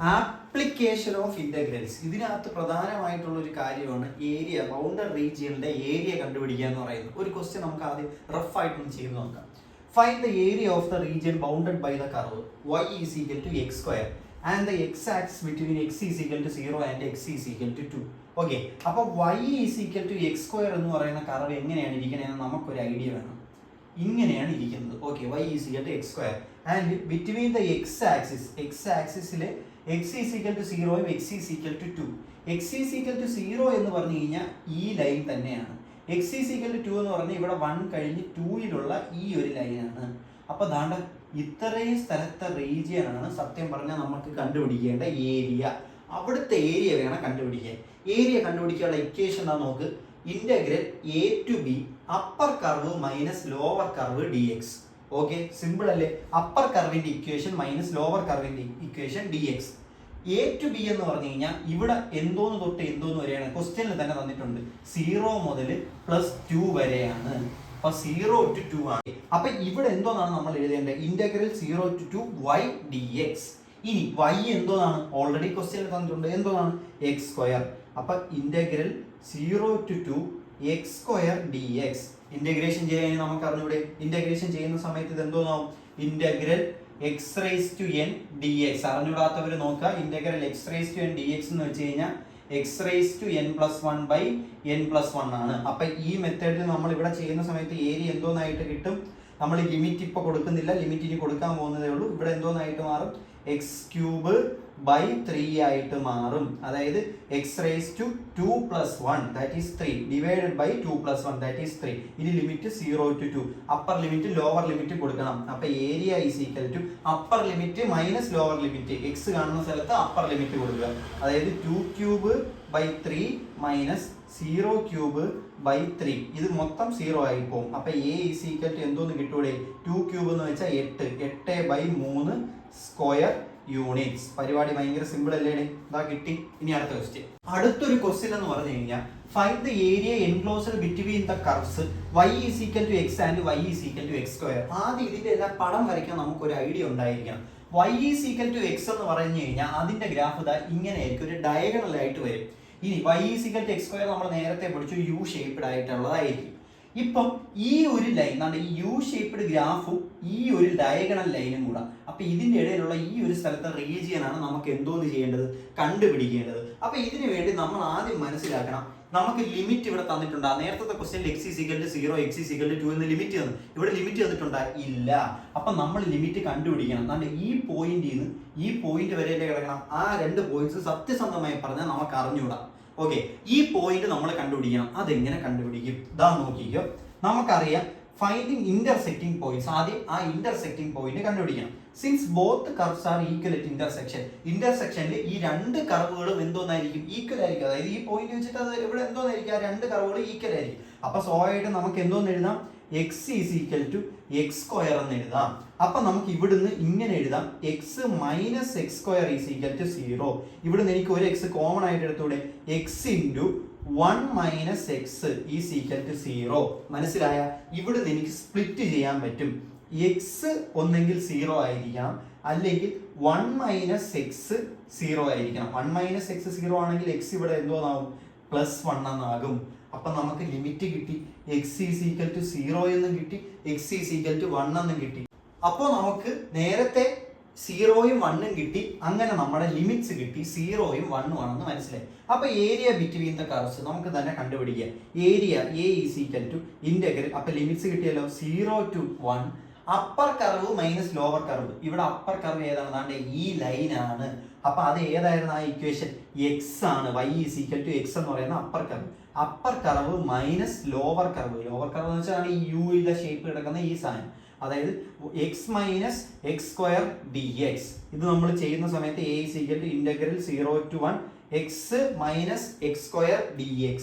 Application of integrals. ഇതിനകത്ത് പ്രധാനമായിട്ടുള്ള ഒരു കാര്യമാണ് ഏരിയ, ബൗണ്ടഡ് റീജിയനിലെ ഏരിയ കണ്ടുപിടിക്കുക എന്ന് പറയുന്നത്. ഒരു ക്വസ്റ്റ്യൻ നമുക്ക് ആദ്യം റഫ് ആയിട്ടൊന്ന് ചെയ്ത് നോക്കാം. Find the area of the region bounded by the curve y is equal to x square and the x axis between x is equal to 0 and x is equal to 2. Okay, അപ്പോൾ y is equal to x square എന്ന് പറയുന്ന curve എങ്ങനെയാണ് ഇരിക്കണതെന്ന് നമുക്കൊരു idea വേണം. ഇങ്ങനെയാണ് ഇരിക്കുന്നത്. Okay, y is equal to x square and between the x axisലെ x is equal to 0 ഉം x is equal to 2. x is equal to 0 എന്ന് പറഞ്ഞു കഴിഞ്ഞാൽ ഈ ലൈൻ തന്നെയാണ്. x is equal to 2 എന്ന് പറഞ്ഞാൽ ഇവിടെ 1 കഴിഞ്ഞ് 2-ലുള്ള ഈ ഒരു ലൈനാണ്. അപ്പോൾ ദാണ്ട ഇത്രയും സ്ഥലത്തെ റീജിയൻ ആണ് സത്യം പറഞ്ഞാൽ നമുക്ക് കണ്ടുപിടിക്കേണ്ട ഏരിയ. അവിടുത്തെ ഏരിയ വേണം കണ്ടുപിടിക്കാൻ. ഏരിയ കണ്ടുപിടിക്കാനുള്ള ഇക്വേഷൻ എന്താ നോക്ക്. Integral a to b upper curve minus lower curve dx. Okay, simple അല്ലേ? അപ്പർ കർവിന്റെ ഇക്വേഷൻ മൈനസ് ലോവർ കർവിന്റെ equation dx. a to b എന്ന് പറഞ്ഞു കഴിഞ്ഞാൽ ഇവിടെ എന്തോന്ന് തൊട്ട് എന്തോന്ന് വരെയാണ് ക്വസ്റ്റ്യനിൽ തന്നെ തന്നിട്ടുണ്ട്. 0 മുതൽ +2 വരെയാണ്. അപ്പൊ 0 to 2 ആണ്. അപ്പൊ ഇവിടെ എന്തോന്നാണ് നമ്മൾ എഴുതേണ്ടത്? Integral 0 to 2 y dx. ഇനി y എന്തോന്നാണ്? ഓൾറെഡി ക്വസ്റ്റ്യനിൽ തന്നിട്ടുണ്ട്. എന്തോന്നാണ്? x square. അപ്പൊ integral 0 to 2 x square dx. Integration ചെയ്യാൻ നമുക്ക് അറിഞ്ഞൂടെ? ഇന്റഗ്രേഷൻ ചെയ്യുന്ന സമയത്ത് ഇത് എന്തോന്നാവും? Integral x raised to n dx. അറിഞ്ഞൂടാത്തവർ നോക്കുക. Integral x raised to n dx എന്ന് വെച്ച് കഴിഞ്ഞാൽ x raised to n plus 1 by n plus 1 ആണ്. അപ്പൊ ഈ മെത്തേഡിൽ നമ്മൾ ഇവിടെ ചെയ്യുന്ന സമയത്ത് ഏരിയ എന്തോന്നായിട്ട് കിട്ടും? നമ്മൾ ലിമിറ്റ് ഇപ്പൊ കൊടുക്കുന്നില്ല, ലിമിറ്റ് ഇനി കൊടുക്കാൻ പോകുന്നതേ ഉള്ളൂ. ഇവിടെ എന്തോന്നായിട്ട് മാറും? x ക്യൂബ് by 3 ആയിട്ട് മാറും. അതായത് x raised to 2 plus 1 that is 3 divided by 2 plus 1 that is 3. ഇനി limit 0 to 2. Upper limit lower limit കൊടുക്കണം. അപ്പൊ area is equal to upper limit minus lower limit. x കാണുന്ന സ്ഥലത്ത് അപ്പർ ലിമിറ്റ് കൊടുക്കുക. അതായത് 2 cube by 3 minus 0 cube by 3. ഇത് മൊത്തം 0 ആയി പോകും. അപ്പൊ a ഈസ് ഈക്വൽ ടു എന്തോന്ന് കിട്ടൂടെ? 2 ക്യൂബ് എന്ന് വെച്ചാൽ 8 by 3 സ്ക്വയർ യൂണിറ്റ്സ്. പരിപാടി ഭയങ്കര സിമ്പിൾ അല്ലേ? ഇതാ കിട്ടി. ഇനി അടുത്ത ക്വസ്റ്റ്യൻ. അടുത്തൊരു ക്വസ്റ്റ്യൻ എന്ന് പറഞ്ഞു കഴിഞ്ഞാൽ find the area enclosed between the curves y is equal to x and y is equal to x square. ആദ്യം ഇതിന്റെ എല്ലാം പടം വരയ്ക്കാൻ നമുക്കൊരു ഐഡിയ ഉണ്ടായിരിക്കണം. y is equal to x എന്ന് പറഞ്ഞു കഴിഞ്ഞാൽ അതിന്റെ ഗ്രാഫ് ഇതാ ഇങ്ങനെ ആയിരിക്കും, ഒരു ഡയഗണൽ ആയിട്ട് വരും. ഇനി y is equal to x square നമ്മൾ നേരത്തെ പഠിച്ചു, യു ഷേപ്ഡ് ആയിട്ടുള്ളതായിരിക്കും. ഇപ്പം ഈ ഒരു ലൈൻ ഈ യു ഷേപ്ഡ് ഗ്രാഫും ഈ ഒരു ഡയഗണൽ ലൈനും കൂടെ, അപ്പൊ ഇതിന്റെ ഇടയിലുള്ള ഈ ഒരു സ്ഥലത്തെ റീജിയൻ ആണ് നമുക്ക് എന്തോന്ന് ചെയ്യേണ്ടത്? കണ്ടുപിടിക്കേണ്ടത്. അപ്പൊ ഇതിനു വേണ്ടി നമ്മൾ ആദ്യം മനസ്സിലാക്കണം, നമുക്ക് ലിമിറ്റ് ഇവിടെ തന്നിട്ടുണ്ടോ? നേരത്തെ question x is equal to 0 x is equal to 2 എന്ന് ലിമിറ്റ് തന്നു. ഇവിടെ ലിമിറ്റ് തന്നിട്ടുണ്ടോ? ഇല്ല. അപ്പൊ നമ്മൾ ലിമിറ്റ് കണ്ടുപിടിക്കണം. ഈ പോയിന്റിൽ നിന്ന് ഈ പോയിന്റ് വരെ കിടക്കണം. ആ രണ്ട് പോയിന്റ്സ് സത്യസന്ധമായി പറഞ്ഞാൽ നമുക്ക് അറിഞ്ഞൂടാ. ഓക്കെ, ഈ പോയിന്റ് നമ്മൾ കണ്ടുപിടിക്കണം. അതെങ്ങനെ കണ്ടുപിടിക്കും? ഇതാ നോക്കിക്കോ. നമുക്കറിയാം ഫൈൻഡിങ് ഇന്റർസെക്റ്റിംഗ് പോയിന്റ്സ്. ആദ്യം ആ ഇന്റർസെക്റ്റിംഗ് പോയിന്റ് കണ്ടുപിടിക്കണം. Since both curves are equal at intersection, ഇന്റർസെക്ഷനിൽ ഈ രണ്ട് കർവുകളും എന്തോന്നായിരിക്കും? ഈക്വൽ ആയിരിക്കും. അതായത് ഈ പോയിന്റ് വെച്ചിട്ട് അത് ഇവിടെ എന്തോന്നായിരിക്കും? ആ രണ്ട് കർവുകളും ഈക്വൽ ആയിരിക്കും. അപ്പൊ സ്വാഭാവികമായിട്ട് നമുക്ക് എന്തോന്ന് എഴുതാം? x is equal to x square എന്ന് എഴുതാം. അപ്പൊ നമുക്ക് ഇവിടുന്ന് ഇങ്ങനെ എഴുതാം, x minus x square is equal to 0. ഇവിടുന്ന് എനിക്ക് ഒരു x കോമൺ ആയിട്ട് എടുത്തൂടെ? x into 1 minus x is equal to 0. മനസ്സിലായ? ഇവിടുന്ന് എനിക്ക് സ്പ്ലിറ്റ് ചെയ്യാൻ പറ്റും. x ഒന്നെങ്കിൽ 0 ആയിരിക്കണം, അല്ലെങ്കിൽ 1 minus x 0 ആയിരിക്കണം. 1 minus x 0 ആണെങ്കിൽ x ഇവിടെ എന്തോന്നാവും? +1 എന്നാകും. അപ്പൊ നമുക്ക് ലിമിറ്റ് കിട്ടി. x is equal to 0 എന്നും കിട്ടി, x is equal to 1 എന്നും കിട്ടി. അപ്പോൾ നമുക്ക് നേരത്തെ 0യും 1ഉം കിട്ടി. അങ്ങനെ നമ്മുടെ ലിമിറ്റ്സ് കിട്ടി. 0യും 1ഉം ആണെന്ന് മനസ്സിലായി. അപ്പൊ ഏരിയ ബിറ്റ്വീൻ ദ കർവ്സ് നമുക്ക് തന്നെ കണ്ടുപിടിക്കാം. Area a is equal to integral. അപ്പൊ ലിമിറ്റ്സ് കിട്ടിയല്ലോ, 0 to 1 upper curve minus lower curve. ഇവിടെ അപ്പർ കർവ് ഏതാണ്? ഈ ലൈൻ ആണ്. അപ്പൊ അത് ഏതായിരുന്നു? ആ ഇക്വേഷൻ x ആണ്. y is equal to x എന്ന് പറയുന്ന upper curve. Upper curve minus lower curve. Lower curve എന്ന് വെച്ചാൽ ഈ യുടെ ഷേപ്പ് കിടക്കുന്ന ഈ സാധനം. അതായത് x minus x square dx. ഇത് നമ്മൾ ചെയ്യുന്ന സമയത്ത് a is equal to integral 0 to 1 x minus x square dx.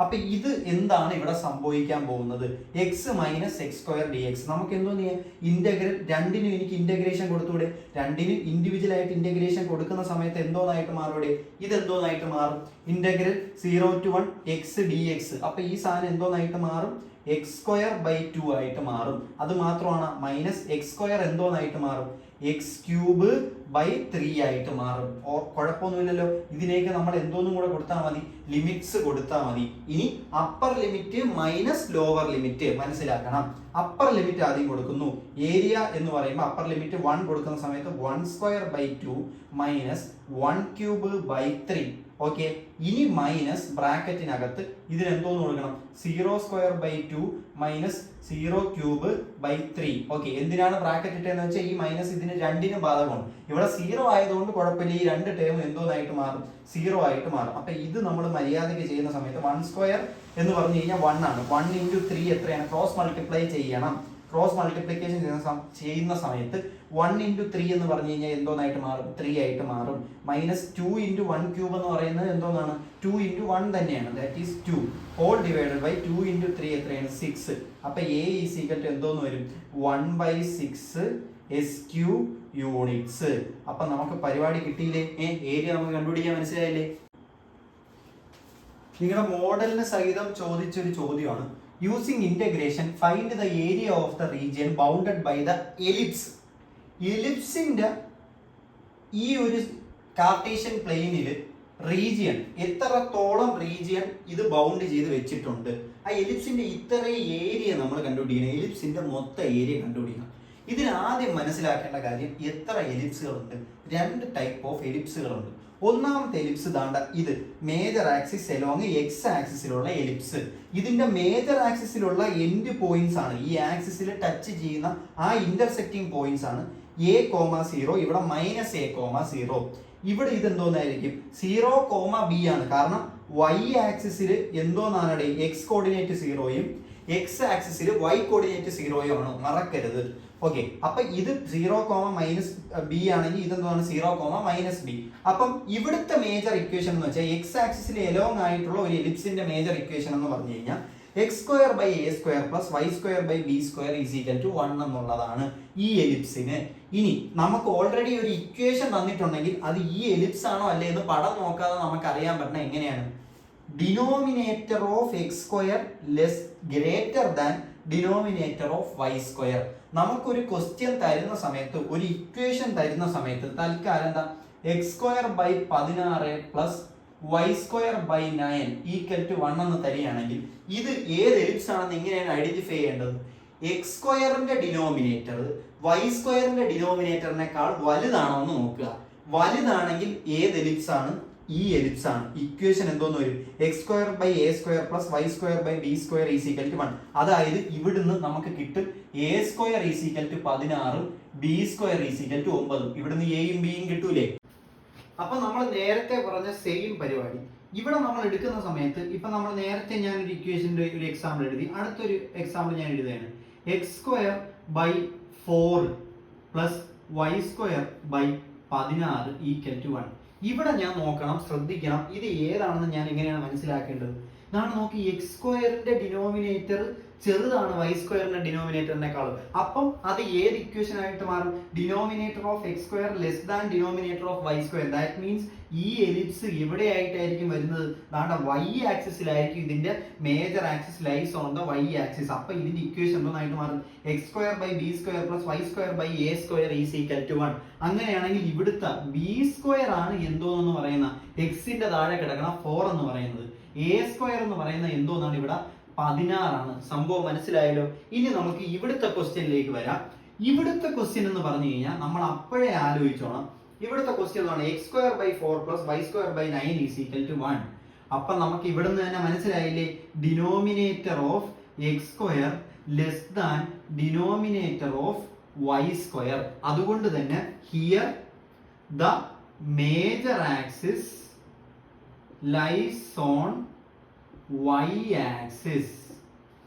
അപ്പൊ ഇത് എന്താണ് ഇവിടെ സംഭവിക്കാൻ പോകുന്നത്? x minus x square dx. നമുക്ക് എന്തോന്ന് ചെയ്യാം? ഇന്റഗ്രൽ രണ്ടിനും എനിക്ക് ഇന്റഗ്രേഷൻ കൊടുത്തൂടെ? രണ്ടിനും ഇൻഡിവിജ്വൽ ആയിട്ട് ഇന്റഗ്രേഷൻ കൊടുക്കുന്ന സമയത്ത് എന്തോന്നായിട്ട് മാറൂടെ? ഇത് എന്തോന്നായിട്ട് മാറും? Integral 0 to 1 x dx. അപ്പൊ ഈ സാധനം എന്തോന്നായിട്ട് മാറും? x സ്ക്വയർ ബൈ 2 ആയിട്ട് മാറും. അത് മാത്രമാണ് മൈനസ് എക്സ് സ്ക്വയർ എന്തോന്നായിട്ട് മാറും? x³/3 ആയിട്ട് മാറും. കുഴപ്പമൊന്നുമില്ലല്ലോ. ഇതിലേക്ക് നമ്മൾ എന്തോന്നും കൂടെ കൊടുത്താൽ മതി, ലിമിറ്റ്സ് കൊടുത്താൽ മതി. ഇനി upper limit minus lower limit മനസ്സിലാക്കണം. അപ്പർ ലിമിറ്റ് ആദ്യം കൊടുക്കുന്നു. ഏരിയ എന്ന് പറയുമ്പോൾ അപ്പർ ലിമിറ്റ് 1 കൊടുക്കുന്ന സമയത്ത് 1²/2 മൈനസ് 1³/3. ഓക്കെ, ഇനി മൈനസ് ബ്രാക്കറ്റിനകത്ത് ഇതിന് എന്തോന്ന് കൊടുക്കണം, 0²/2 മൈനസ് 0³/3. ഓക്കെ, എന്തിനാണ് ബ്രാക്കറ്റ് ഇട്ടതെന്ന് വെച്ചാൽ ഈ മൈനസ് ഇതിന് രണ്ടിനും ബാധകമാണ്. ഇവിടെ 0 ആയതുകൊണ്ട് കുഴപ്പമില്ല, ഈ രണ്ട് ടേം എന്തോന്നായിട്ട് മാറും, 0 ആയിട്ട് മാറും. അപ്പൊ ഇത് നമ്മൾ മര്യാദയ്ക്ക് ചെയ്യുന്ന സമയത്ത് 1² എന്ന് പറഞ്ഞു കഴിഞ്ഞാൽ 1 ആണ്. 1 × 3 എത്രയാണ്, ക്രോസ് മൾട്ടിപ്ലൈ ചെയ്യണം. ക്രോസ് മൾട്ടിപ്ലിക്കേഷൻ ചെയ്യുന്ന സമയത്ത് 1 × 3 എന്ന് പറഞ്ഞു കഴിഞ്ഞാൽ എന്തോന്നായിട്ട് മാറും, 3 ആയിട്ട് മാറും. മൈനസ് 2 × 1³ എന്ന് പറയുന്നത് എന്തോന്നാണ്, 2 × 1 തന്നെയാണ്, that is 2 whole divided by 2 × 3 എത്രയാണ്, 6. അപ്പൊ A = എന്തോന്ന് വരും, 1/6 SQ യൂണിറ്റ്സ്. അപ്പൊ നമുക്ക് പരിപാടി കിട്ടിയില്ലേ, ഏരിയ നമുക്ക് കണ്ടുപിടിക്കാൻ മനസ്സിലായില്ലേ. നിങ്ങളുടെ മോഡലിന് സഹിതം ചോദിച്ചൊരു ചോദ്യമാണ്. Using integration find the area of the region bounded by the ellipse. എലിപ്സിന്റെ ഈ ഒരു കാർട്ടീഷ്യൻ പ്ലെയിനിൽ റീജിയൻ എത്രത്തോളം റീജിയൻ ഇത് ബൗണ്ട് ചെയ്ത് വെച്ചിട്ടുണ്ട്. ആ എലിപ്സിന്റെ ഇത്രയും ഏരിയ നമ്മൾ കണ്ടുപിടിക്കണം. എലിപ്സിന്റെ മൊത്തം ഏരിയ കണ്ടുപിടിക്കണം. ഇതിന് ആദ്യം മനസ്സിലാക്കേണ്ട കാര്യം, എത്ര എലിപ്സുകളുണ്ട്, 2 ടൈപ്പ് ഓഫ് എലിപ്സുകളുണ്ട്. ഒന്നാമത്തെ എലിപ്സ് ദാണ്ട ഇത് മേജർ ആക്സിസ് എലോങ് എക്സ് ആക്സിസിലുള്ള എലിപ്സ്. ഇതിന്റെ മേജർ ആക്സിസിലുള്ള എൻഡ് പോയിന്റ്സ് ആണ്, ഈ ആക്സിസിൽ ടച്ച് ചെയ്യുന്ന ആ ഇന്റർസെക്റ്റിംഗ് പോയിന്റ്സ് ആണ് A,0. ഇവിടെ -A,0. ഇവിടെ ഇത് എന്തോന്നായിരിക്കും, 0,B ആണ്. കാരണം y ആക്സിസിൽ എന്തോന്നാണ്, എക്സ് കോർഡിനേറ്റ് 0യും എക്സ് ആക്സിസിൽ y കോർഡിനേറ്റ് 0യും ആണ്, മറക്കരുത്. ഓക്കെ, അപ്പൊ ഇത് 0,-B ആണെങ്കിൽ ഇതെന്താണ് 0,-B. അപ്പം ഇവിടുത്തെ മേജർ ഇക്വേഷൻ എന്ന് വെച്ചാൽ എക്സ് ആക്സിസിൽ എലോങ് ആയിട്ടുള്ള ഒരു എലിപ്സിന്റെ മേജർ ഇക്വേഷൻ എന്ന് പറഞ്ഞു കഴിഞ്ഞാൽ x²/a² + y²/b² = 1 എന്നുള്ളതാണ് ഈ എലിപ്സിന്. ഇനി നമുക്ക് ഓൾറെഡി ഒരു ഇക്വേഷൻ തന്നിട്ടുണ്ടെങ്കിൽ അത് ഈ എലിപ്സ് ആണോ അല്ലേ എന്ന് പടം നോക്കാതെ നമുക്ക് അറിയാൻ പറ്റുന്ന എങ്ങനെയാണ്, denominator of x² greater than denominator of y². നമുക്കൊരു ക്വസ്റ്റ്യൻ തരുന്ന സമയത്ത്, ഒരു ഇക്വേഷൻ തരുന്ന സമയത്ത് തൽക്കാലം എന്താ, x²/16 + y²/9 = 1 എന്ന് തരികയാണെങ്കിൽ ഇത് ഏത് എലിപ്സ് ആണെന്ന് എങ്ങനെയാണ് ഐഡന്റിഫൈ ചെയ്യേണ്ടത്, x²ന്റെ ഡിനോമിനേറ്റർ y²ന്റെ ഡിനോമിനേറ്ററിനേക്കാൾ വലുതാണോ എന്ന് നോക്കുക. വലുതാണെങ്കിൽ ഏത് എലിപ്സ് ആണ്, ഈ എലിപ്സ് ആണ്. ഇക്വേഷൻ എന്തോന്ന് വരും, x²/a² + y²/b² = 1. അതായത് ഇവിടുന്ന് നമുക്ക് കിട്ടും a² = 16, b² = 9. ഇവിടുന്ന് എയും ബിയും കിട്ടൂലേ. അപ്പൊ നമ്മൾ നേരത്തെ പറഞ്ഞ സെയിം പരിപാടി ഇവിടെ നമ്മൾ എടുക്കുന്ന സമയത്ത്, ഇപ്പൊ നമ്മൾ നേരത്തെ ഞാൻ ഒരു ഇക്വേഷന്റെ ഒരു എക്സാമ്പിൾ എഴുതി, അടുത്തൊരു എക്സാമ്പിൾ ഞാൻ എഴുതുകയാണ്. x² / 4 + y²/16 = 1. ഇവിടെ ഞാൻ നോക്കണം, ശ്രദ്ധിക്കണം, ഇത് ഏതാണെന്ന് ഞാൻ എങ്ങനെയാണ് മനസ്സിലാക്കേണ്ടത്. ഇതാണ് നോക്കി, x²ന്റെ ഡിനോമിനേറ്റർ ചെറുതാണ് y²ന്റെ ഡിനോമിനേറ്ററിനേക്കാൾ. അപ്പം അത് ഏത് ഇക്വേഷൻ ആയിട്ട് മാറും, denominator of x² less than denominator of y². That means ഈ എലിപ്സ് എവിടെ ആയിട്ടായിരിക്കും വരുന്നത്, ദാണ്ട y ആക്സിസിലായിരിക്കും. ഇതിന്റെ major axis lies on the y axis. അപ്പൊ ഇതിന്റെ ഇക്വേഷൻ എന്തായിട്ട് മാറും, x²/b² + y²/a² = 1. അങ്ങനെയാണെങ്കിൽ ഇവിടുത്തെ b² ആണ് എന്തോന്ന് പറയുന്ന എക്സിന്റെ താഴെ കിടക്കണ 4 എന്ന് പറയുന്നത്, a² എന്ന് പറയുന്ന എന്തോന്നാണ് ഇവിടെ 16 ആണ്. സംഭവം മനസ്സിലായല്ലോ. ഇനി നമുക്ക് ഇവിടുത്തെ ക്വസ്റ്റ്യനിലേക്ക് വരാം. ഇവിടുത്തെ ക്വസ്റ്റ്യൻ എന്ന് പറഞ്ഞു കഴിഞ്ഞാൽ നമ്മൾ അപ്പോഴേ ആലോചിച്ചോണം. ഇവിടുത്തെ ക്വസ്റ്റ്യൻ ആണ് x²/4 + y²/9 = 1. അപ്പൊ നമുക്ക് ഇവിടുന്ന് തന്നെ മനസ്സിലായില്ലേ, denominator of x² less than denominator of y². അതുകൊണ്ട് തന്നെ here the major axis lies on y axis.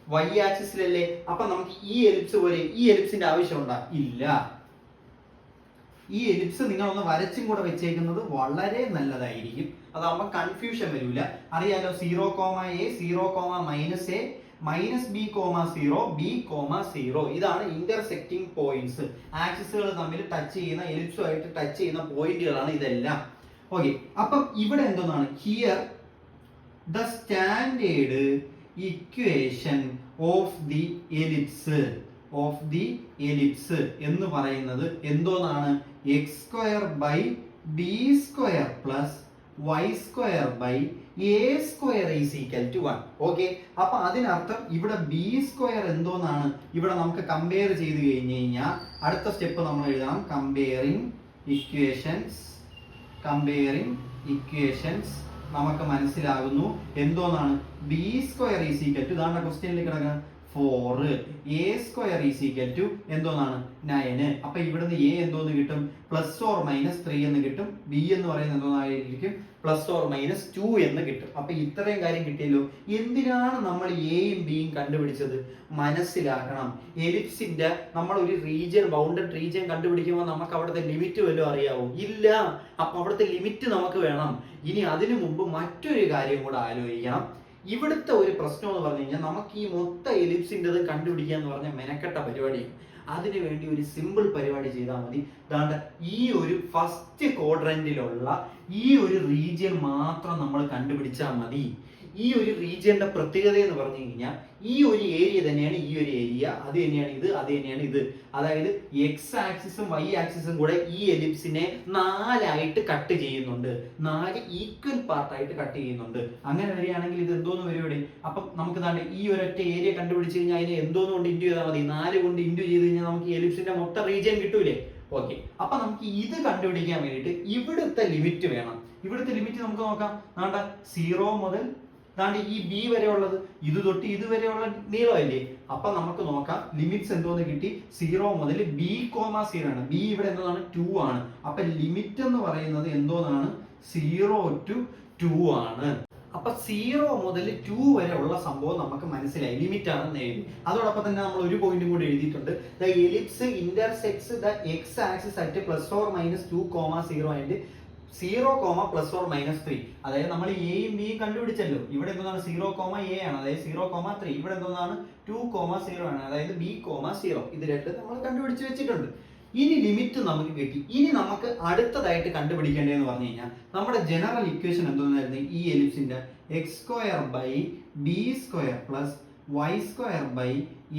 y ആക്സിസിലല്ലേ. അപ്പൊ നമുക്ക് ഈ എലിപ്സ് പോലെ ഈ എലിപ്സിന്റെ ആവശ്യമുണ്ടോ, ഇല്ല. ഈ എലിപ്സ് നിങ്ങൾ ഒന്ന് വരച്ചും കൂടെ വെച്ചേക്കുന്നത് വളരെ നല്ലതായിരിക്കും. അതാവുമ്പോ കൺഫ്യൂഷൻ വരില്ല. അറിയാലോ, 0,a 0,-a -b,0 b,0 ഇതാണ് ഇന്റർസെക്റ്റിംഗ് പോയിന്റ്സ്. ആക്സിസുകൾ തമ്മിൽ ടച്ച് ചെയ്യുന്ന, എലിപ്സുമായിട്ട് ടച്ച് ചെയ്യുന്ന പോയിന്റുകളാണ് ഇതെല്ലാം. ഓക്കെ, അപ്പം ഇവിടെ എന്തോന്നാണ്, here the standard equation of the ellipse. Of the ellipse എന്ന് പറയുന്നത് എന്തോന്നാണ്? X square by b square plus y square by a square is equal to 1. Okay, അപ്പൊ അതിനർത്ഥം ഇവിടെ ബി സ്ക്വയർ എന്തോന്നാണ്? ഇവിടെ നമുക്ക് കമ്പയർ ചെയ്ത് കഴിഞ്ഞ് കഴിഞ്ഞാൽ അടുത്ത സ്റ്റെപ്പ് നമ്മൾ എഴുതണം കമ്പയറിംഗ് ഇക്വേഷൻസ്. നമുക്ക് മനസ്സിലാകുന്നു എന്തോന്നാണ്? B square is equal to ഇതാണ് ക്വസ്റ്റ്യനിൽ കിടക്കുന്നത് 4, a square is equal to എന്തോന്നാണ്? 9. അപ്പൊ ഇവിടുന്ന് എ എന്തോന്ന് കിട്ടും? +or-3 എന്ന് കിട്ടും. ബി എന്ന് പറയുന്നത് എന്തോന്നായിരിക്കും? +or-2 എന്ന് കിട്ടും. അപ്പൊ ഇത്രയും കാര്യം കിട്ടിയല്ലോ. എന്തിനാണ് നമ്മൾ എയും ബിയും കണ്ടുപിടിച്ചത്? മനസ്സിലാക്കണം. എലിപ്സിന്റെ നമ്മൾ ഒരു റീജിയൻ, ബൗണ്ടഡ് റീജിയൻ കണ്ടുപിടിക്കുമ്പോൾ നമുക്ക് അവിടുത്തെ ലിമിറ്റ് വല്ലതും അറിയാവോ? ഇല്ല. അപ്പൊ അവിടുത്തെ ലിമിറ്റ് നമുക്ക് വേണം. ഇനി അതിനു മുമ്പ് മറ്റൊരു കാര്യം കൂടെ ആലോചിക്കണം. ഇവിടുത്തെ ഒരു പ്രശ്നം എന്ന് പറഞ്ഞു കഴിഞ്ഞാൽ നമുക്ക് ഈ മൊത്തം എലിപ്സിൻ്റെത് കണ്ടുപിടിക്കുക എന്ന് പറഞ്ഞാൽ മെനക്കെട്ട പരിപാടിയാണ്. അതിനു വേണ്ടി ഒരു സിമ്പിൾ പരിപാടി ചെയ്താൽ മതി. അതാണ്ട് ഈ ഒരു ഫസ്റ്റ് ക്വാഡ്രന്റിലുള്ള ഈ ഒരു റീജിയൻ മാത്രം നമ്മൾ കണ്ടുപിടിച്ചാൽ മതി. ഈ ഒരു റീജിയന്റെ പ്രത്യേകത എന്ന് പറഞ്ഞു കഴിഞ്ഞാൽ ഈ ഒരു ഏരിയ തന്നെയാണ് ഈ ഒരു ഏരിയ, അത് തന്നെയാണ് ഇത്, അത് തന്നെയാണ് ഇത്. അതായത് എക്സ് ആക്സിസും വൈ ആക്സിസും കൂടെ ഈ എലിപ്സിനെ 4 കട്ട് ചെയ്യുന്നുണ്ട്, 4 ഈക്വൽ പാർട്ടായിട്ട് കട്ട് ചെയ്യുന്നുണ്ട്. അങ്ങനെ വരികയാണെങ്കിൽ ഇത് എന്തോന്ന് വരും ഇവിടെ? അപ്പം നമുക്ക് താണ്ട് ഈ ഒരൊറ്റ ഏരിയ കണ്ടുപിടിച്ച് കഴിഞ്ഞാൽ അതിനെ എന്തോന്ന് കൊണ്ട് ഇൻറ്റു ചെയ്താൽ മതി. 4 കൊണ്ട് ഇൻറ്റു ചെയ്ത് കഴിഞ്ഞാൽ നമുക്ക് എലിപ്സിന്റെ മൊത്തം റീജിയൻ കിട്ടൂലേ? ഓക്കെ, അപ്പൊ നമുക്ക് ഇത് കണ്ടുപിടിക്കാൻ വേണ്ടിയിട്ട് ഇവിടുത്തെ ലിമിറ്റ് വേണം. ഇവിടുത്തെ ലിമിറ്റ് നമുക്ക് നോക്കാം. നാണ്ട 0 മുതൽ ദാണ്ട് ഈ ബി വരെ ഉള്ളത്, ഇത് തൊട്ട് ഇതുവരെയുള്ള നീളമല്ലേ? അപ്പൊ നമുക്ക് നോക്കാം ലിമിറ്റ്സ് എന്തോന്ന് കിട്ടി. 0 മുതൽ b, 0 ആണ്. b ഇവിടെ എന്തോന്നാണ്? 2 ആണ്. അപ്പൊ ലിമിറ്റ് എന്ന് പറയുന്നത് എന്തോന്നാണ്? 0 to 2 ആണ്. അപ്പൊ 0 മുതൽ 2 വരെ ഉള്ള സംഭവം നമുക്ക് മനസ്സിലായി, ലിമിറ്റ് ആണെന്ന് എഴുതി. അതോടൊപ്പം തന്നെ നമ്മൾ ഒരു പോയിന്റും കൂടി എഴുതിയിട്ടുണ്ട്. The ellipse intersects the X axis at +or-2, 0 and 0, +or-3. അതായത് നമ്മൾ എയും ബിയും കണ്ടുപിടിച്ചല്ലോ. ഇവിടെ എന്താണ്? 0, a ആണ്, അതായത് 0, 3. ഇവിടെ എന്താണ്? 2, 0 ആണ്, അതായത് b, 0. ഇത് രണ്ടും നമ്മൾ കണ്ടുപിടിച്ച് വെച്ചിട്ടുണ്ട്. ഇനി ലിമിറ്റ് നമുക്ക് കിട്ടി. ഇനി നമുക്ക് അടുത്തതായിട്ട് കണ്ടുപിടിക്കേണ്ടതെന്ന് പറഞ്ഞു കഴിഞ്ഞാൽ നമ്മുടെ ജനറൽ ഇക്വേഷൻ എന്തോന്നായിരുന്നു? ഈ എലിപ്സിന്റെ x square by b square plus y square by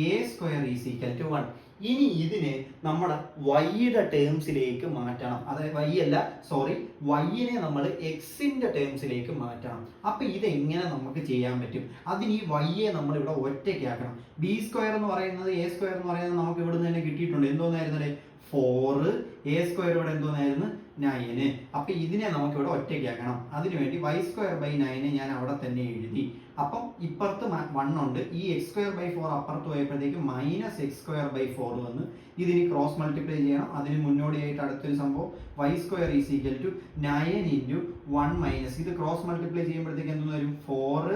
a square is equal to 1. ഇനി ഇതിനെ നമ്മുടെ വൈയുടെ ടേംസിലേക്ക് മാറ്റണം. അതായത് വൈനെ നമ്മൾ എക്സിന്റെ ടേംസിലേക്ക് മാറ്റണം. അപ്പൊ ഇതെങ്ങനെ നമുക്ക് ചെയ്യാൻ പറ്റും? അതിന് ഈ വൈയെ നമ്മൾ ഇവിടെ ഒറ്റയ്ക്കാക്കണം. ബി സ്ക്വയർ എന്ന് പറയുന്നത് എ സ്ക്വയർ എന്ന് പറയുന്നത് നമുക്ക് ഇവിടെ നിന്ന് തന്നെ കിട്ടിയിട്ടുണ്ട്. എന്തോന്നായിരുന്നല്ലേ? 4, എ സ്ക്വയർ ഇവിടെ എന്തോന്നായിരുന്നു? 9. അപ്പൊ ഇതിനെ നമുക്ക് ഇവിടെ ഒറ്റയ്ക്കാക്കണം. അതിനുവേണ്ടി വൈ സ്ക്വയർ ബൈ 9 ഞാൻ അവിടെ തന്നെ എഴുതി. അപ്പം ഇപ്പുറത്ത് 1 ഉണ്ട്. ഈ x²/4 അപ്പുറത്ത് പോയപ്പോഴത്തേക്ക് -x²/4 വന്ന് ഇതിന് ക്രോസ് മൾട്ടിപ്ലൈ ചെയ്യണം. അതിന് മുന്നോടിയായിട്ട് അടുത്തൊരു സംഭവം y² is equal to 9 × 1 minus ഇത് ക്രോസ് മൾട്ടിപ്ലൈ ചെയ്യുമ്പോഴത്തേക്ക് എന്തെന്ന് വരും? 4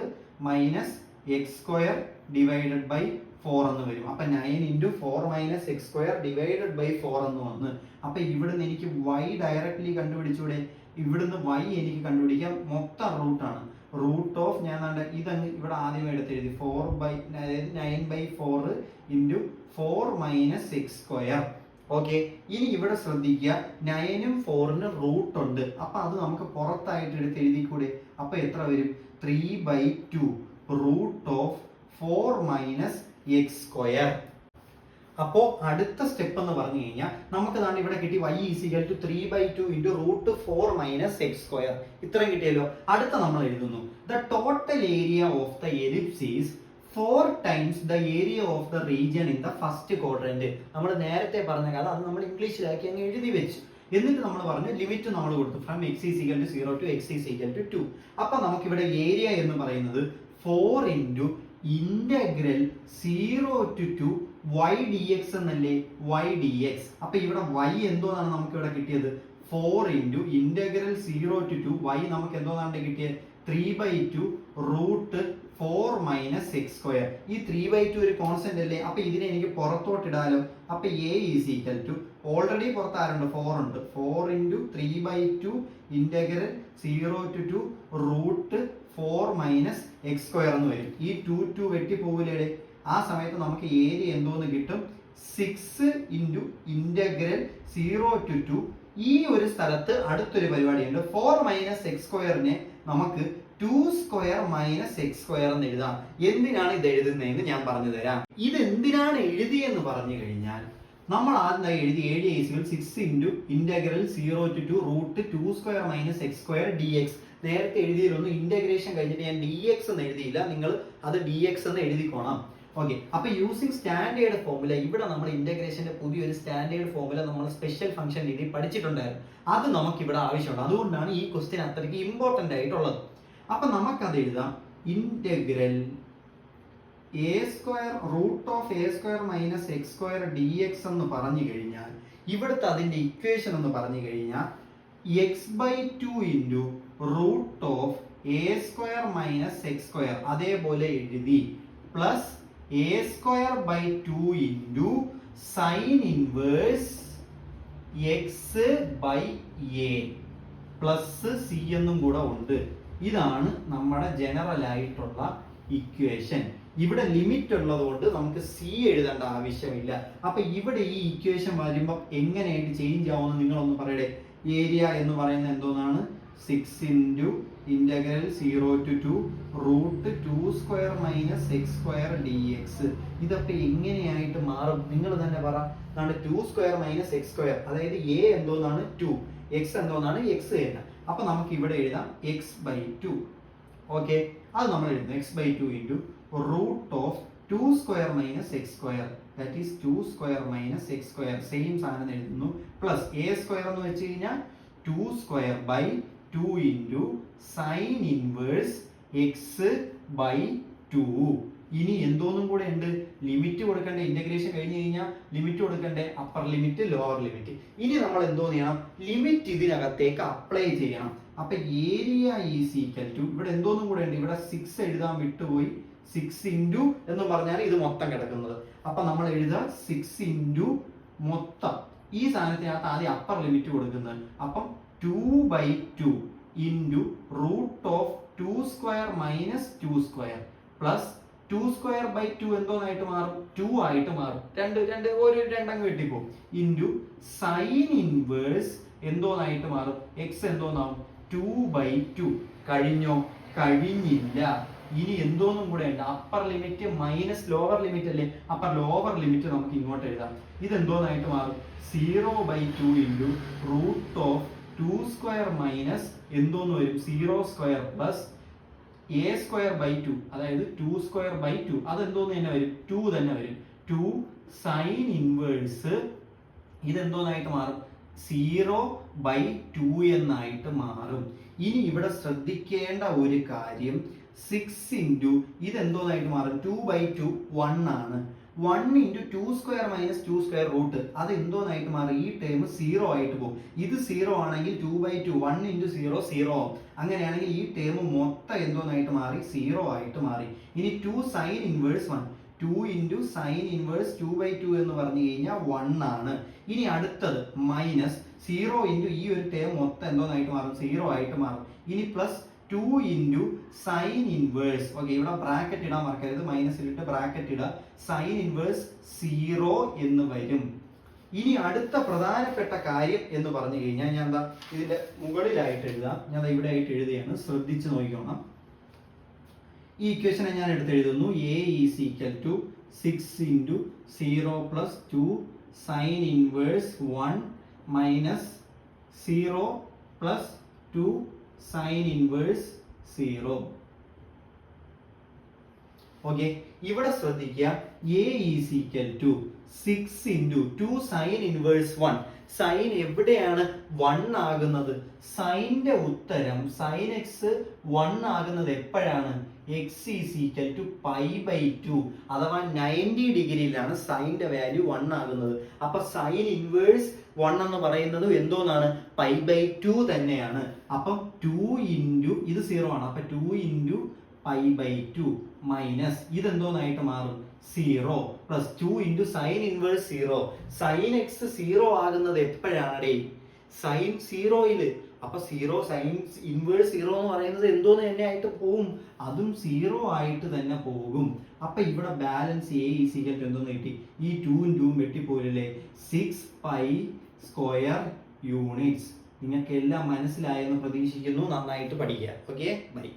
- x² ഡിവൈഡഡ് ബൈ 4 എന്ന് വരും. അപ്പൊ 9 × 4 - x² ഡിവൈഡഡ് ബൈ 4 എന്ന് വന്ന്. അപ്പൊ ഇവിടുന്ന് എനിക്ക് y ഡയറക്ട്ലി കണ്ടുപിടിച്ചൂടെ? ഇവിടുന്ന് y എനിക്ക് കണ്ടുപിടിക്കാം. മൊത്തം റൂട്ടാണ്. റൂട്ട് ഓഫ് ഞാൻ ഇതങ്ങ് ഇവിടെ ആദ്യം എടുത്തെഴുതി 9/4 × 4 - x². ഓക്കെ, ഇനി ഇവിടെ ശ്രദ്ധിക്കുക, 9ഉം 4നും റൂട്ട് ഉണ്ട്. അപ്പൊ അത് നമുക്ക് പുറത്തായിട്ട് എടുത്ത് എഴുതിക്കൂടെ? അപ്പൊ എത്ര വരും? 3/2 റൂട്ട് ഓഫ് 4 - x². അപ്പോ അടുത്ത സ്റ്റെപ്പ് എന്ന് പറഞ്ഞു കഴിഞ്ഞാൽ നമുക്ക് തന്നെ ഇവിടെ കിട്ടി y = 3/2 × √4 - x². ഇത്രയും കിട്ടിയല്ലോ. അടുത്ത നമ്മൾ എഴുതുന്നു the total area of the ellipse is 4 times the area of the region in the first quadrant. നമ്മൾ നേരത്തെ പറഞ്ഞ കഥ അത് നമ്മൾ ഇംഗ്ലീഷിലാക്കി അങ്ങ് എഴുതി വെച്ചു. എന്നിട്ട് നമ്മൾ പറഞ്ഞു ലിമിറ്റ് നമ്മൾ കൊടുത്തു ഫ്രം x = 0 to x = 2. അപ്പൊ നമുക്ക് ഇവിടെ ഏരിയ എന്ന് പറയുന്നത് 4 × ഇന്റഗ്രൽ 0 to 2 y dx എന്നല്ലേ? y dx. അപ്പൊ ഇവിടെ y എന്തോന്നാണ് നമുക്ക് ഇവിടെ കിട്ടിയത്? 4 × ഇന്റഗ്രൽ 0 to 2 y നമുക്ക് എന്തോന്നാണ് കിട്ടിയത്? 3/2 √4 - x². ഈ 3/2 ഒരു കോൺസ്റ്റന്റ് അല്ലേ? അപ്പൊ ഇതിനെ എനിക്ക് പുറത്തോട്ട് ഇടാലോ. അപ്പൊ a = ഓൾറെഡി പുറത്ത് ആരുണ്ട്? 4 ഉണ്ട്. 4 × 3/2 ഇന്റഗ്രൽ 0 to 2 √4 - x² എന്ന് വരും. ഈ 2 വെട്ടി പോകില്ലേ? ആ സമയത്ത് നമുക്ക് ഏരിയ എന്തോന്ന് കിട്ടും? 6 × ഇന്റഗ്രൽ 0 to 2 ഈ ഒരു സ്ഥലത്ത് അടുത്തൊരു പരിപാടിയുണ്ട്. 4 മൈനസ് എക്സ് സ്ക്വയറിനെ നമുക്ക് 2 സ്ക്വയർ മൈനസ് എക്സ് സ്ക്വയർ എന്ന് എഴുതാം. എന്തിനാണ് ഇത് എഴുതുന്നതെന്ന് ഞാൻ പറഞ്ഞു തരാം. ഇത് എന്തിനാണ് എഴുതിയെന്ന് പറഞ്ഞു കഴിഞ്ഞാൽ, നമ്മൾ ആദ്യം എഴുതി area equal 6 into integral 0 to 2 root 2 square minus x square d x. നേരത്തെ എഴുതിയതൊന്നും ഇന്റഗ്രേഷൻ കഴിഞ്ഞിട്ട് ഞാൻ ഡി എക്സ് എന്ന് എഴുതിയില്ല, നിങ്ങൾ അത് ഡി എക്സ് എന്ന് എഴുതിക്കോണം. ഓക്കെ, അപ്പൊ യൂസിങ് സ്റ്റാൻഡേർഡ് ഫോർമുല, ഇവിടെ നമ്മൾ ഇന്റഗ്രേഷന്റെ പുതിയൊരു സ്റ്റാൻഡേർഡ് ഫോർമുല നമ്മൾ സ്പെഷ്യൽ ഫംഗ്ഷൻ രീതി പഠിച്ചിട്ടുണ്ടായിരുന്നു. അത് നമുക്ക് ഇവിടെ ആവശ്യമുണ്ട്. അതുകൊണ്ടാണ് ഈ ക്വസ്റ്റ്യൻ അത്രയ്ക്ക് ഇമ്പോർട്ടന്റ് ആയിട്ടുള്ളത്. അപ്പൊ നമുക്കത് എഴുതാം. Integral a square root of a square minus x square d x എന്ന് പറഞ്ഞു കഴിഞ്ഞാൽ, ഇവിടുത്തെ അതിന്റെ ഇക്വേഷൻ എന്ന് പറഞ്ഞു കഴിഞ്ഞാൽ x/2 into root of a square minus x square അതേപോലെ എഴുതി, plus a square by 2 into sine inverse x by a plus c എന്നും കൂടെ ഉണ്ട്. ഇതാണ് നമ്മുടെ ജനറൽ ആയിട്ടുള്ള ഇക്വേഷൻ. ഇവിടെ ലിമിറ്റ് ഉള്ളത് കൊണ്ട് നമുക്ക് സി എഴുതേണ്ട ആവശ്യമില്ല. അപ്പൊ ഇവിടെ ഈ ഇക്വേഷൻ വരുമ്പോൾ എങ്ങനെയായിട്ട് ചേഞ്ച് ആവുമെന്ന് നിങ്ങളൊന്ന് പറയട്ടെ. ഏരിയ എന്ന് പറയുന്നത് എന്തോന്നാണ്? 6 into integral 0 to 2 root 2 square minus x square d x. ഇതൊക്കെ എങ്ങനെയായിട്ട് മാറും? നിങ്ങൾ തന്നെ പറ. 2 സ്ക്വയർ മൈനസ് എക്സ് സ്ക്വയർ, അതായത് എ എന്തോന്നാണ് 2, എക്സ് എന്തോന്നാണ് എക്സ് തന്നെ. അപ്പൊ നമുക്ക് ഇവിടെ എഴുതാം x/2. ഓക്കെ, അത് നമ്മൾ എഴുതുന്നു x/2 into root of 2 square minus x square, that is 2 square minus x square, same സാധനം എഴുതുന്നു, പ്ലസ് എ സ്ക്വയർ എന്ന് വെച്ച് കഴിഞ്ഞാൽ 2 square by 2 into sine inverse x by 2. ഇനി എന്തോന്നും കൂടെ ഉണ്ട്? ലിമിറ്റ് കൊടുക്കണ്ടേ? ഇന്റഗ്രേഷൻ കഴിഞ്ഞ് കഴിഞ്ഞാൽ ലിമിറ്റ് കൊടുക്കണ്ടേ? Upper limit lower limit. ഇനി നമ്മൾ എന്തോ ചെയ്യണം? ലിമിറ്റ് ഇതിനകത്തേക്ക് അപ്ലൈ ചെയ്യണം. അപ്പൊ ഏരിയ ഈസ് ഈക്വൽ ടു, ഇവിടെ എന്തോന്നും കൂടെ ഉണ്ട്? ഇവിടെ 6 എഴുതാൻ വിട്ടുപോയി. 6 ഇൻറ്റു എന്ന് പറഞ്ഞാൽ ഇത് മൊത്തം കിടക്കുന്നത്. അപ്പൊ നമ്മൾ എഴുതുക 6 ഇൻറ്റു മൊത്തം. ഈ സാധനത്തിനകത്ത് ആദ്യം അപ്പർ ലിമിറ്റ് കൊടുക്കുന്നത്. അപ്പം 2/2 into root of 2 square minus 2 square plus 2 square by 2 എന്തോന്നായിട്ട് മാറും? 2 ആയിട്ട് മാറും. ഒരു രണ്ടങ്ങ് വെട്ടിപ്പോകും. ഇൻറ്റു സൈൻ ഇൻവേഴ്സ് എന്തോന്നായിട്ട് മാറും? എക്സ് എന്തോന്നാവും? 2/2. കഴിഞ്ഞോ? കഴിഞ്ഞില്ല. ഇനി എന്തോന്നും കൂടെ ഉണ്ട്? Upper limit minus lower limit അല്ലേ? അപ്പൊ ലോവർ ലിമിറ്റ് നമുക്ക് ഇങ്ങോട്ട് എഴുതാം. ഇത് എന്തോന്നായിട്ട് മാറും? 0/2 into root of 2 square minus എന്തോന്ന് വരും? 0 square plus a square by 2, അതായത് 2 സ്ക്വയർ ബൈ 2, അതെന്തോന്ന് തന്നെ വരും? 2 തന്നെ വരും. 2 സൈൻ ഇൻവേഴ്സ് ഇതെന്തോന്നായിട്ട് മാറും? 0/2 എന്നായിട്ട് മാറും. ഇനി ഇവിടെ ശ്രദ്ധിക്കേണ്ട ഒരു കാര്യം, 6 ഇൻറ്റു ഇതെന്തോന്നായിട്ട് മാറും? 2/2 1 ആണ്. 1 into 2 square minus 2 square root, അത് എന്തോന്നായിട്ട് മാറും? ഈ ടേം 0 ആയിട്ട് പോകും. ഇത് 0 ആണെങ്കിൽ 2/2 1 ഇൻറ്റു 0 0 ആവും. അങ്ങനെയാണെങ്കിൽ ഈ ടേം മൊത്തം എന്തോന്നായിട്ട് മാറി? 0 ആയിട്ട് മാറി. ഇനി 2 sine inverse 1, 2 into sine inverse 2/2 എന്ന് പറഞ്ഞു കഴിഞ്ഞാൽ 1 ആണ്. ഇനി അടുത്തത് മൈനസ് 0 ഇൻറ്റു ഈ ഒരു ടേം മൊത്തം എന്തോന്നായിട്ട് മാറും? 0 ആയിട്ട് മാറും. ഇനി plus 2 into sine inverse, okay, ഇവിടെ ബ്രാക്കറ്റ് ഇടാൻ മറക്കരുത്, മൈനസിലിട്ട് ബ്രാക്കറ്റ് ഇടുക, സൈൻ ഇൻവേഴ്സ് 0 എന്ന് വരും. ഇനി അടുത്ത പ്രധാനപ്പെട്ട കാര്യം എന്ന് പറഞ്ഞു കഴിഞ്ഞാൽ, ഞാൻ എന്താ ഇതിന്റെ മുകളിലായിട്ട് എഴുതാം. ഞാൻ ഇവിടെ ആയിട്ട് എഴുതുകയാണ്, ശ്രദ്ധിച്ചു നോക്കിക്കോണം. ഈ ഇക്വേഷനെ ഞാൻ എടുത്ത് എഴുതുന്നു. A is equal to 6 into 0 plus 2 sine inverse 1 minus 0 plus 2 sine inverse 0. Okay, ഇവിടെ ശ്രദ്ധിക്കുക. A is equal to 6 into 2 sine inverse 1. Sine എവിടെയാണ് 1 ആകുന്നത്? സൈന്റെ ഉത്തരം സൈൻ എക്സ് 1 ആകുന്നത് എപ്പോഴാണ്? എക്സ് ഈസ് ഈക്വൽ ടു π/2, അഥവാ 90 ഡിഗ്രിയിലാണ് സൈന്റെ വാല്യൂ 1 ആകുന്നത്. അപ്പൊ സൈൻ ഇൻവേഴ്സ് 1 എന്ന് പറയുന്നത് എന്തോന്നാണ്? π/2 തന്നെയാണ്. അപ്പം 2 ഇൻറ്റു ഇത് 0 ആണ്. അപ്പൊ 2 ഇൻറ്റു π/2 മൈനസ് ഇതെന്തോന്നായിട്ട് മാറും? 0 plus 2 into sine inverse 0. Sine x 0 ആകുന്നത് എപ്പോഴാണ്? സൈൻ 0-യില്. അപ്പൊ 0 സൈൻ ഇൻവേഴ്സ് 0 എന്ന് പറയുന്നത് എന്തോന്ന് തന്നെ ആയിട്ട് പോകും? അതും 0 ആയിട്ട് തന്നെ പോകും. അപ്പൊ ഇവിടെ balance a is equal to എന്തോന്ന് കിട്ടി? ഈ 2 ഉം 2 ഉം വെട്ടിപ്പോയില്ലേ? 6π² യൂണിറ്റ്സ്. നിങ്ങൾക്ക് എല്ലാം മനസ്സിലായെന്ന് പ്രതീക്ഷിക്കുന്നു. നന്നായിട്ട് പഠിക്കുക. Okay, by.